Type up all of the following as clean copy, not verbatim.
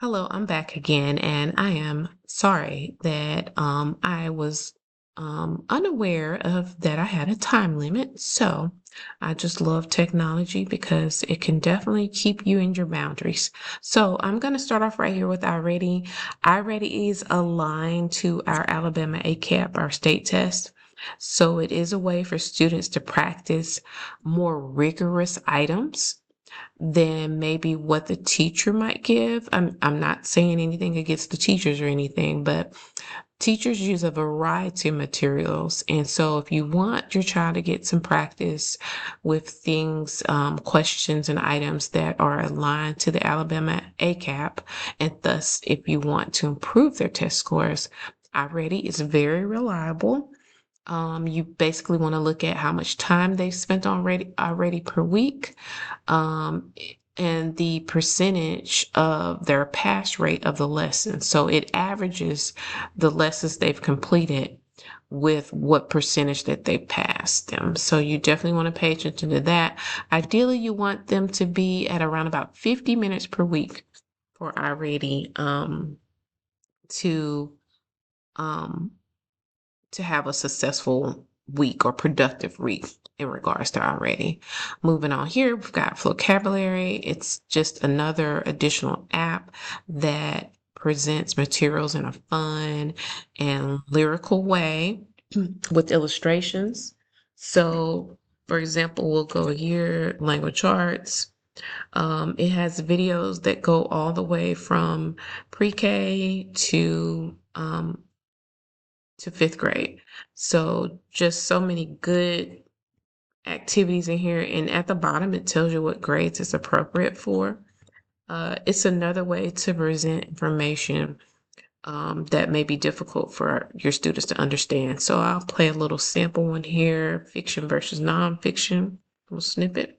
Hello, I'm back again, and I am sorry that I was unaware of that I had a time limit. So I just love technology because it can definitely keep you in your boundaries. So I'm going to start off right here with iReady. iReady is aligned to our Alabama ACAP, our state test. So it is a way for students to practice more rigorous items than maybe what the teacher might give. I'm not saying anything against the teachers or anything, but teachers use a variety of materials. And so if you want your child to get some practice with things, questions and items that are aligned to the Alabama ACAP, and thus if you want to improve their test scores, iReady is very reliable. You basically want to look at how much time they've spent already per week, and the percentage of their pass rate of the lesson. So it averages the lessons they've completed with what percentage that they passed them. So you definitely want to pay attention to that. Ideally, you want them to be at around about 50 minutes per week for iReady to um, to have a successful week or productive week in regards to already. Moving on here, we've got vocabulary. It's just another additional app that presents materials in a fun and lyrical way with illustrations. So, for example, we'll go here, language arts. It has videos that go all the way from pre-K to fifth grade. So just so many good activities in here. And at the bottom, it tells you what grades it's appropriate for. It's another way to present information that may be difficult for your students to understand. So I'll play a little sample one here, fiction versus nonfiction, a little snippet.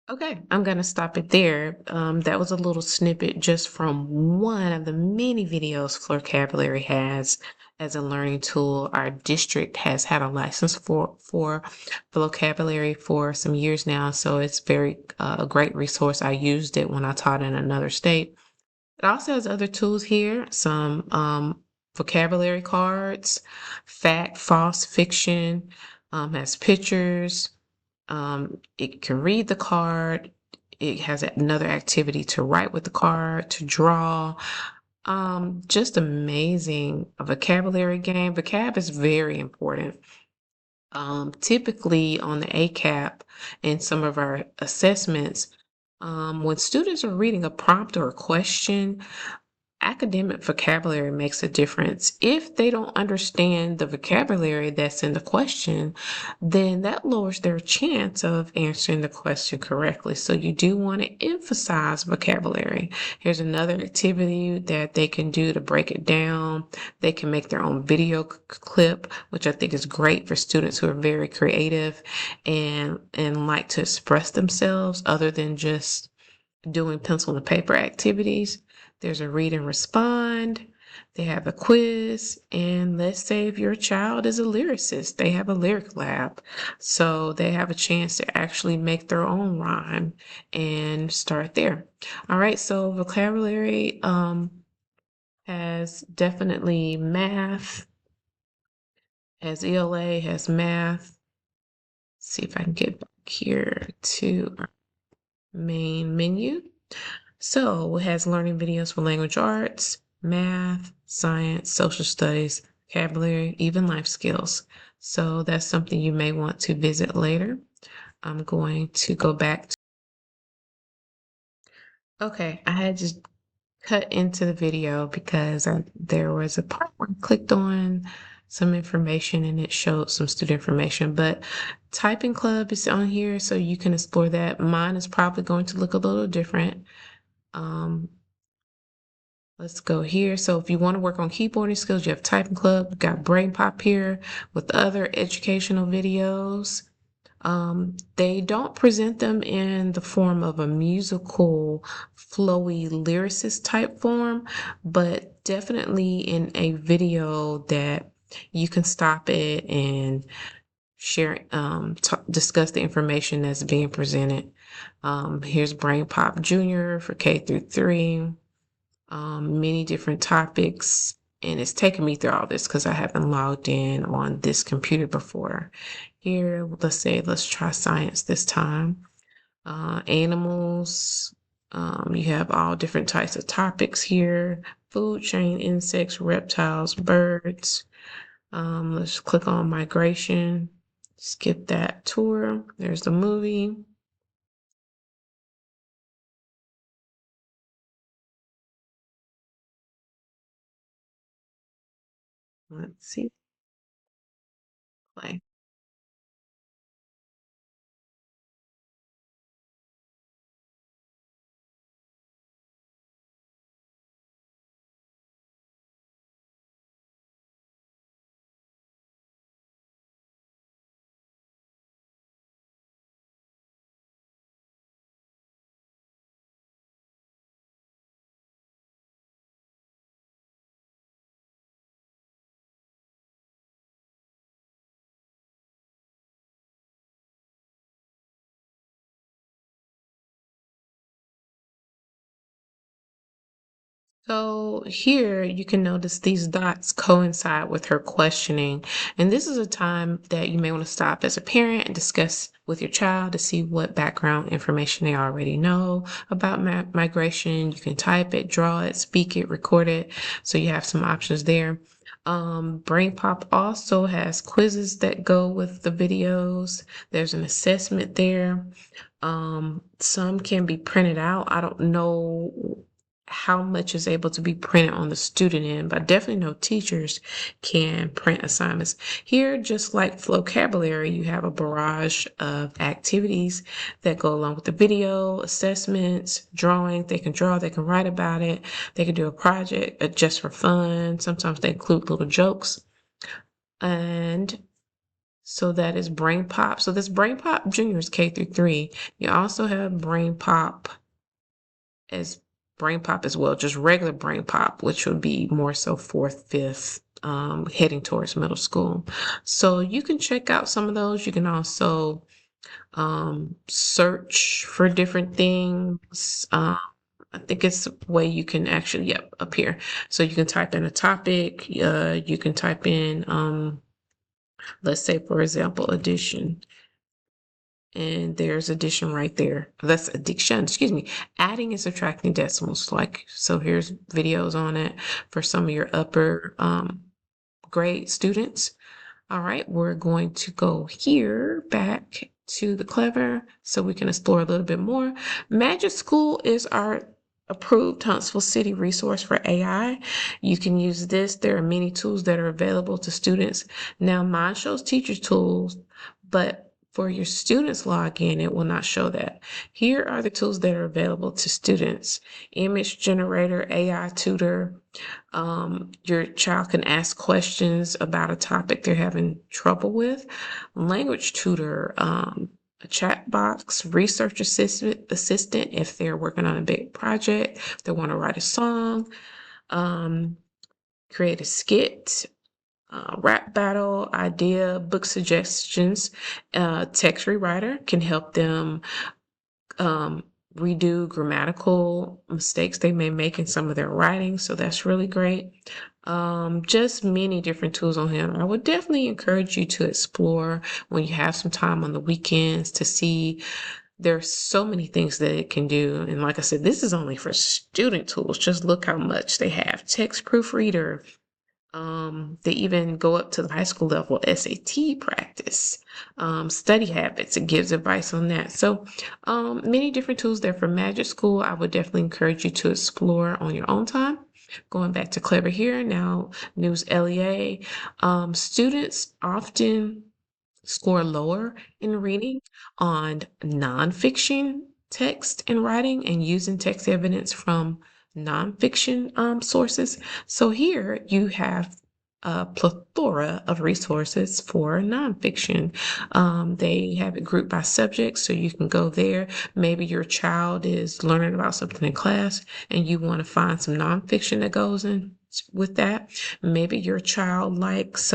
Okay, I'm going to stop it there. That was a little snippet just from one of the many videos Vocabulary has as a learning tool. Our district has had a license for Vocabulary for some years now, so it's very a great resource. I used it when I taught in another state. It also has other tools here, some vocabulary cards, fact, false, fiction, has pictures. It can read the card. It has another activity to write with the card, to draw. Just amazing. A vocabulary game. Vocab is very important. Typically on the ACAP and some of our assessments, when students are reading a prompt or a question, academic vocabulary makes a difference. If they don't understand the vocabulary that's in the question, then that lowers their chance of answering the question correctly. So you do want to emphasize vocabulary. Here's another activity that they can do to break it down. They can make their own video clip, which I think is great for students who are very creative and like to express themselves other than just doing pencil and paper activities. There's a read and respond. They have a quiz. And let's say if your child is a lyricist, they have a lyric lab. So they have a chance to actually make their own rhyme and start there. All right, so vocabulary has definitely math, has ELA, has math. Let's see if I can get back here to our main menu. So it has learning videos for language arts, math, science, social studies, vocabulary, even life skills. So that's something you may want to visit later. I'm going to go back Okay, I had just cut into the video because there was a part where I clicked on some information and it showed some student information, but Typing Club is on here, so you can explore that. Mine is probably going to look a little different. Um, let's go here. So if you want to work on keyboarding skills, you have Typing Club. You've got Brain Pop here with other educational videos. They don't present them in the form of a musical, flowy lyricist type form, but definitely in a video that you can stop it and share, discuss the information that's being presented. Here's Brain Pop Junior for K through 3, many different topics. And it's taken me through all this because I haven't logged in on this computer before. Here, let's try science this time. Animals. You have all different types of topics here. Food chain, insects, reptiles, birds. Let's click on migration. Skip that tour. There's the movie. Let's see. Play. So here you can notice these dots coincide with her questioning. And this is a time that you may want to stop as a parent and discuss with your child to see what background information they already know about migration. You can type it, draw it, speak it, record it. So you have some options there. Brain Pop also has quizzes that go with the videos. There's an assessment there. Some can be printed out. I don't know how much is able to be printed on the student end, but I definitely know teachers can print assignments. Here, just like vocabulary, you have a barrage of activities that go along with the video, assessments, drawing. They can draw, they can write about it, they can do a project just for fun. Sometimes they include little jokes. And so that is Brain Pop. So this Brain Pop Junior is K through 3. You also have as Brain Pop as well, just regular Brain Pop, which would be more so fourth, fifth, heading towards middle school. So you can check out some of those. You can also search for different things. I think it's a way you can actually, yep, up here. So you can type in a topic. You can type in, let's say, for example, addition. And there's addition right there. That's addiction, excuse me. Adding and subtracting decimals. Like, so here's videos on it for some of your upper grade students. All right, we're going to go here back to the Clever so we can explore a little bit more. Magic School is our approved Huntsville City resource for AI. You can use this. There are many tools that are available to students. Now, mine shows teacher tools, but for your students login, it will not show that. Here are the tools that are available to students. Image generator, AI tutor. Your child can ask questions about a topic they're having trouble with. Language tutor, a chat box, research assistant if they're working on a big project, if they want to write a song, create a skit, rap battle, idea, book suggestions. Text rewriter can help them um, redo grammatical mistakes they may make in some of their writing. So that's really great. Just many different tools on here. I would definitely encourage you to explore when you have some time on the weekends to see there's so many things that it can do. And like I said, this is only for student tools. Just look how much they have. Text proofreader, They even go up to the high school level SAT practice, study habits. It gives advice on that. So, many different tools there for Magic School. I would definitely encourage you to explore on your own time. Going back to Clever here, now News LEA. Students often score lower in reading on nonfiction text and writing and using text evidence from nonfiction sources. So here you have a plethora of resources for nonfiction. They have it grouped by subject, so you can go there. Maybe your child is learning about something in class and you want to find some nonfiction that goes in with that. Maybe your child likes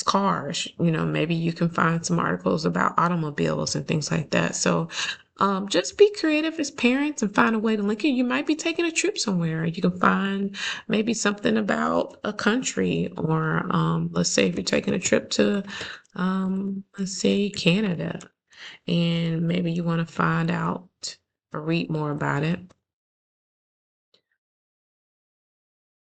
cars. Maybe you can find some articles about automobiles and things like that. So just be creative as parents and find a way to link it. You might be taking a trip somewhere. You can find maybe something about a country, or let's say if you're taking a trip to, let's say, Canada, and maybe you want to find out or read more about it.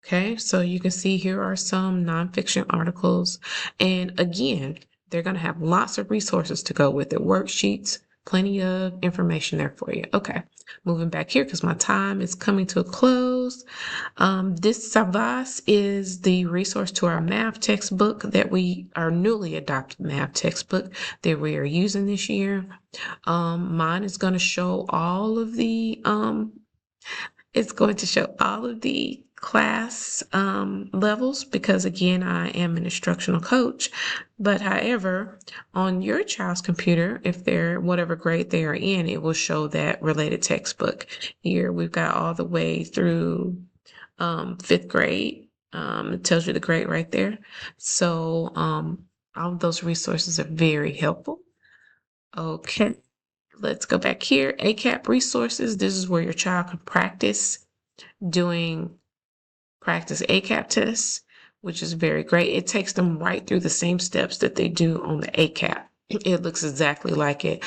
Okay, so you can see here are some nonfiction articles. And again, they're going to have lots of resources to go with it, worksheets, plenty of information there for you. Okay, moving back here because my time is coming to a close. This Savas is the resource to our math textbook our newly adopted math textbook that we are using this year. Mine is going to show all of the it's going to show all of the class levels because, again, I am an instructional coach. But however, on your child's computer, if they're whatever grade they are in, it will show that related textbook. Here we've got all the way through fifth grade. It tells you the grade right there. So all of those resources are very helpful. Okay. Let's go back here. ACAP resources. This is where your child can practice ACAP tests, which is very great. It takes them right through the same steps that they do on the ACAP. It looks exactly like it.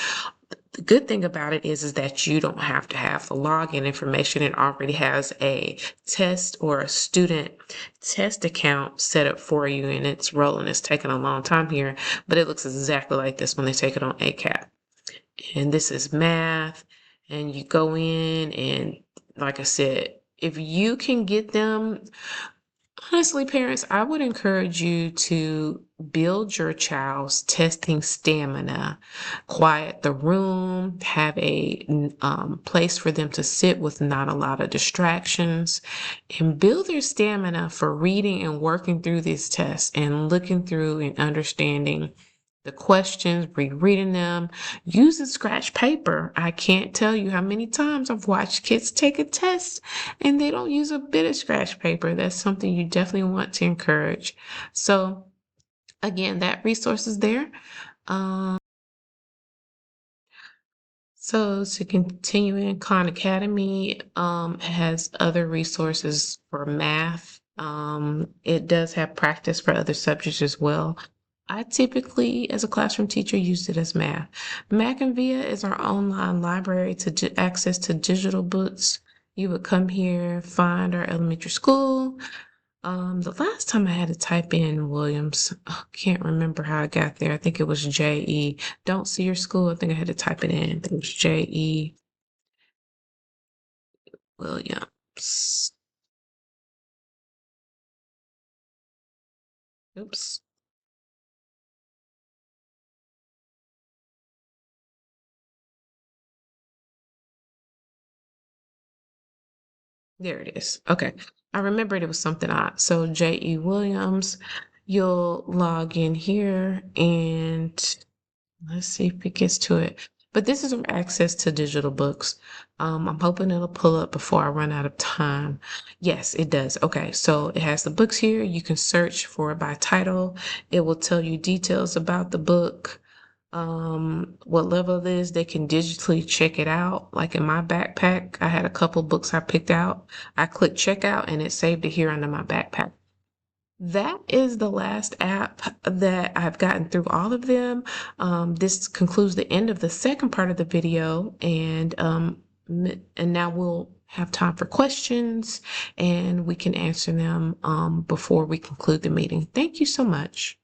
The good thing about it is that you don't have to have the login information. It already has a test or a student test account set up for you, and it's rolling. It's taking a long time here, but it looks exactly like this when they take it on ACAP. And this is math, and you go in, and like I said, if you can get them, honestly, parents, I would encourage you to build your child's testing stamina, quiet the room, have a place for them to sit with not a lot of distractions, and build their stamina for reading and working through these tests and looking through and understanding the questions, rereading them, using scratch paper. I can't tell you how many times I've watched kids take a test and they don't use a bit of scratch paper. That's something you definitely want to encourage. So again, that resource is there. So to continue in, Khan Academy has other resources for math. It does have practice for other subjects as well. I typically, as a classroom teacher, use it as math. Macavia is our online library to access to digital books. You would come here, find our elementary school. The last time I had to type in Williams, can't remember how I got there. I think it was JE. Don't see your school. I think I had to type it in. I think it was JE Williams. Oops. There it is. Okay. I remembered it was something odd. So JE Williams, you'll log in here and let's see if it gets to it. But this is access to digital books. I'm hoping it'll pull up before I run out of time. Yes, it does. Okay, so it has the books here. You can search for it by title. It will tell you details about the book, what level it is. They can digitally check it out. Like in my backpack, I had a couple books I picked out. I clicked checkout and it saved it here under my backpack. That is the last app that I've gotten through all of them. This concludes the end of the second part of the video, and now we'll have time for questions and we can answer them before we conclude the meeting. Thank you so much.